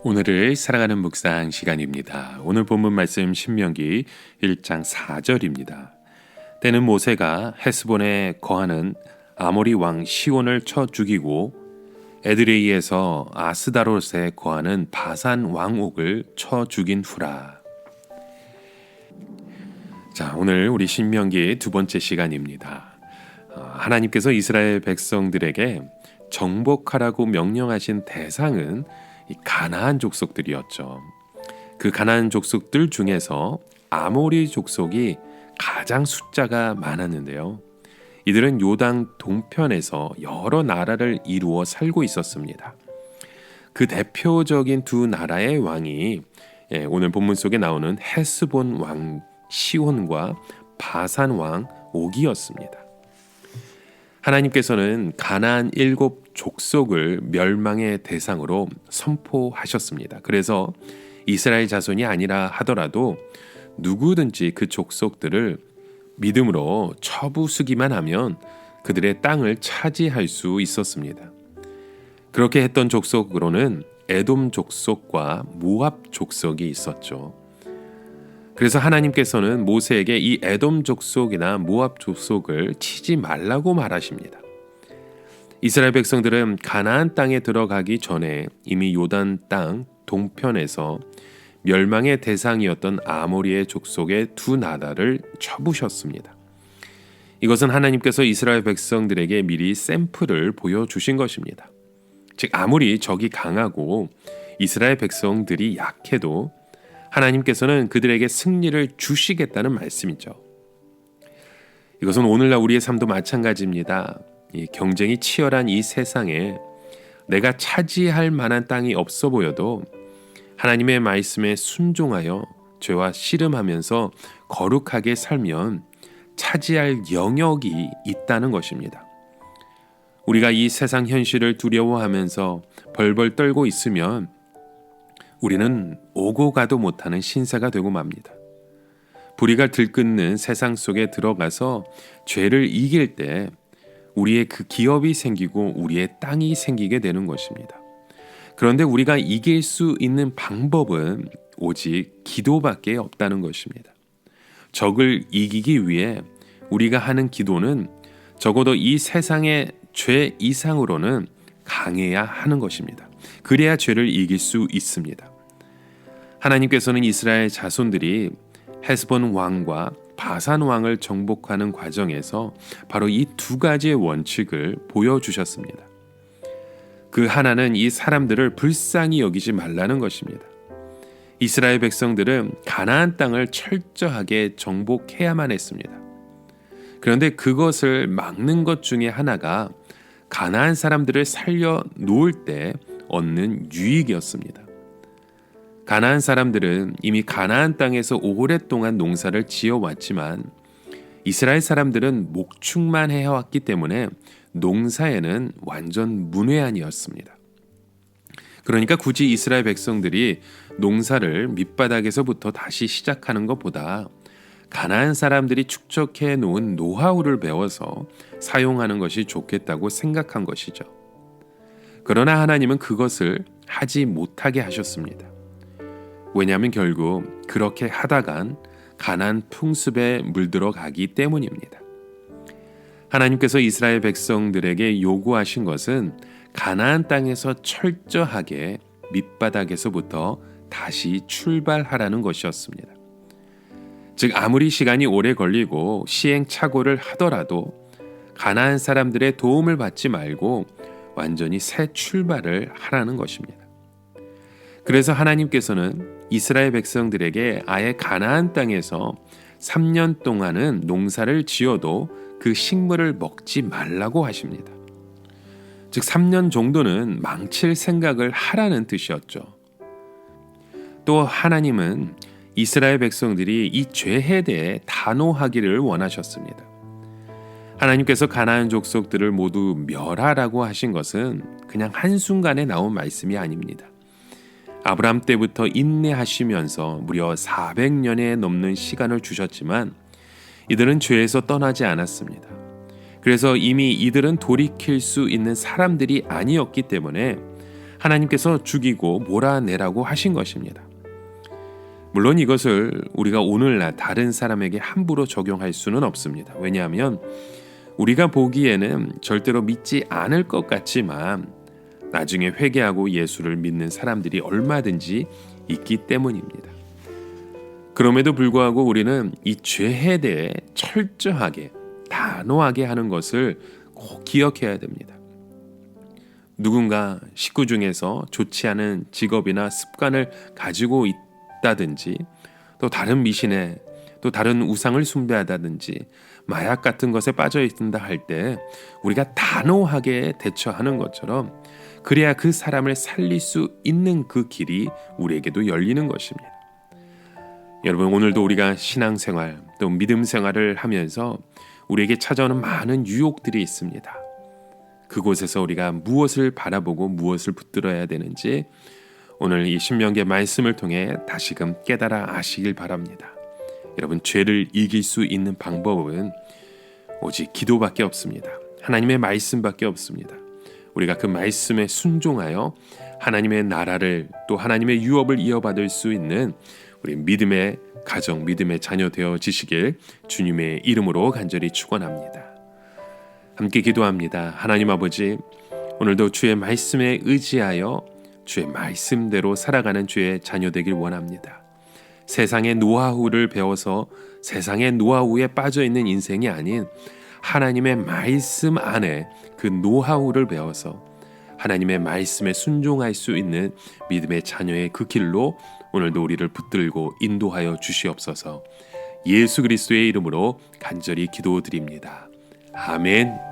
오늘을 사랑하는 묵상 시간입니다. 오늘 본문 말씀 신명기 1장 4절입니다. 때는 모세가 헤스본에 거하는 아모리 왕 시온을 쳐 죽이고 에드레이에서 아스다롯에 거하는 바산 왕 옥을 쳐 죽인 후라. 자, 오늘 우리 신명기 두 번째 시간입니다. 하나님께서 이스라엘 백성들에게 정복하라고 명령하신 대상은 이 가나안 족속들이었죠. 그 가나안 족속들 중에서 아모리 족속이 가장 숫자가 많았는데요. 이들은 요단 동편에서 여러 나라를 이루어 살고 있었습니다. 그 대표적인 두 나라의 왕이 오늘 본문 속에 나오는 헤스본 왕 시온과 바산 왕 옥이었습니다. 하나님께서는 가나안 7 족속을 멸망의 대상으로 선포하셨습니다. 그래서 이스라엘 자손이 아니라 하더라도 누구든지 그 족속들을 믿음으로 처부수기만 하면 그들의 땅을 차지할 수 있었습니다. 그렇게 했던 족속으로는 에돔 족속과 모압 족속이 있었죠. 그래서 하나님께서는 모세에게 이 에돔 족속이나 모압 족속을 치지 말라고 말하십니다. 이스라엘 백성들은 가나안 땅에 들어가기 전에 이미 요단 땅 동편에서 멸망의 대상이었던 아모리의 족속의 두 나라를 쳐부셨습니다. 이것은 하나님께서 이스라엘 백성들에게 미리 샘플을 보여주신 것입니다. 즉 아무리 적이 강하고 이스라엘 백성들이 약해도 하나님께서는 그들에게 승리를 주시겠다는 말씀이죠. 이것은 오늘날 우리의 삶도 마찬가지입니다. 이 경쟁이 치열한 이 세상에 내가 차지할 만한 땅이 없어 보여도 하나님의 말씀에 순종하여 죄와 씨름하면서 거룩하게 살면 차지할 영역이 있다는 것입니다. 우리가 이 세상 현실을 두려워하면서 벌벌 떨고 있으면 우리는 오고 가도 못하는 신세가 되고 맙니다. 불의가 들끓는 세상 속에 들어가서 죄를 이길 때 우리의 그 기업이 생기고 우리의 땅이 생기게 되는 것입니다. 그런데 우리가 이길 수 있는 방법은 오직 기도밖에 없다는 것입니다. 적을 이기기 위해 우리가 하는 기도는 적어도 이 세상의 죄 이상으로는 강해야 하는 것입니다. 그래야 죄를 이길 수 있습니다. 하나님께서는 이스라엘 자손들이 헤스본 왕과 바산 왕을 정복하는 과정에서 바로 이 두 가지의 원칙을 보여주셨습니다. 그 하나는 이 사람들을 불쌍히 여기지 말라는 것입니다. 이스라엘 백성들은 가나안 땅을 철저하게 정복해야만 했습니다. 그런데 그것을 막는 것 중에 하나가 가나안 사람들을 살려 놓을 때 얻는 유익이었습니다. 가나안 사람들은 이미 가나안 땅에서 오랫동안 농사를 지어왔지만 이스라엘 사람들은 목축만 해왔기 때문에 농사에는 완전 문외한이었습니다. 그러니까 굳이 이스라엘 백성들이 농사를 밑바닥에서부터 다시 시작하는 것보다 가나안 사람들이 축적해 놓은 노하우를 배워서 사용하는 것이 좋겠다고 생각한 것이죠. 그러나 하나님은 그것을 하지 못하게 하셨습니다. 왜냐하면 결국 그렇게 하다간 가나안 풍습에 물들어가기 때문입니다. 하나님께서 이스라엘 백성들에게 요구하신 것은 가나안 땅에서 철저하게 밑바닥에서부터 다시 출발하라는 것이었습니다. 즉 아무리 시간이 오래 걸리고 시행착오를 하더라도 가나안 사람들의 도움을 받지 말고 완전히 새 출발을 하라는 것입니다. 그래서 하나님께서는 이스라엘 백성들에게 아예 가나안 땅에서 3년 동안은 농사를 지어도 그 식물을 먹지 말라고 하십니다. 즉 3년 정도는 망칠 생각을 하라는 뜻이었죠. 또 하나님은 이스라엘 백성들이 이 죄에 대해 단호하기를 원하셨습니다. 하나님께서 가나안 족속들을 모두 멸하라고 하신 것은 그냥 한순간에 나온 말씀이 아닙니다. 아브라함 때부터 인내하시면서 무려 400년에 넘는 시간을 주셨지만 이들은 죄에서 떠나지 않았습니다. 그래서 이미 이들은 돌이킬 수 있는 사람들이 아니었기 때문에 하나님께서 죽이고 몰아내라고 하신 것입니다. 물론 이것을 우리가 오늘날 다른 사람에게 함부로 적용할 수는 없습니다. 왜냐하면 우리가 보기에는 절대로 믿지 않을 것 같지만 나중에 회개하고 예수를 믿는 사람들이 얼마든지 있기 때문입니다. 그럼에도 불구하고 우리는 이 죄에 대해 철저하게 단호하게 하는 것을 꼭 기억해야 됩니다. 누군가 식구 중에서 좋지 않은 직업이나 습관을 가지고 있다든지 또 다른 미신에 또 다른 우상을 숭배하다든지 마약 같은 것에 빠져 있다 할 때 우리가 단호하게 대처하는 것처럼 그래야 그 사람을 살릴 수 있는 그 길이 우리에게도 열리는 것입니다. 여러분, 오늘도 우리가 신앙생활 또 믿음 생활을 하면서 우리에게 찾아오는 많은 유혹들이 있습니다. 그곳에서 우리가 무엇을 바라보고 무엇을 붙들어야 되는지 오늘 이 신명기의 말씀을 통해 다시금 깨달아 아시길 바랍니다. 여러분, 죄를 이길 수 있는 방법은 오직 기도밖에 없습니다. 하나님의 말씀밖에 없습니다. 우리가 그 말씀에 순종하여 하나님의 나라를 또 하나님의 유업을 이어받을 수 있는 우리 믿음의 가정, 믿음의 자녀 되어지시길 주님의 이름으로 간절히 축원합니다. 함께 기도합니다. 하나님 아버지, 오늘도 주의 말씀에 의지하여 주의 말씀대로 살아가는 주의 자녀 되길 원합니다. 세상의 노하우를 배워서 세상의 노하우에 빠져 있는 인생이 아닌 하나님의 말씀 안에 그 노하우를 배워서 하나님의 말씀에 순종할 수 있는 믿음의 자녀의 그 길로 오늘도 우리를 붙들고 인도하여 주시옵소서. 예수 그리스도의 이름으로 간절히 기도드립니다. 아멘.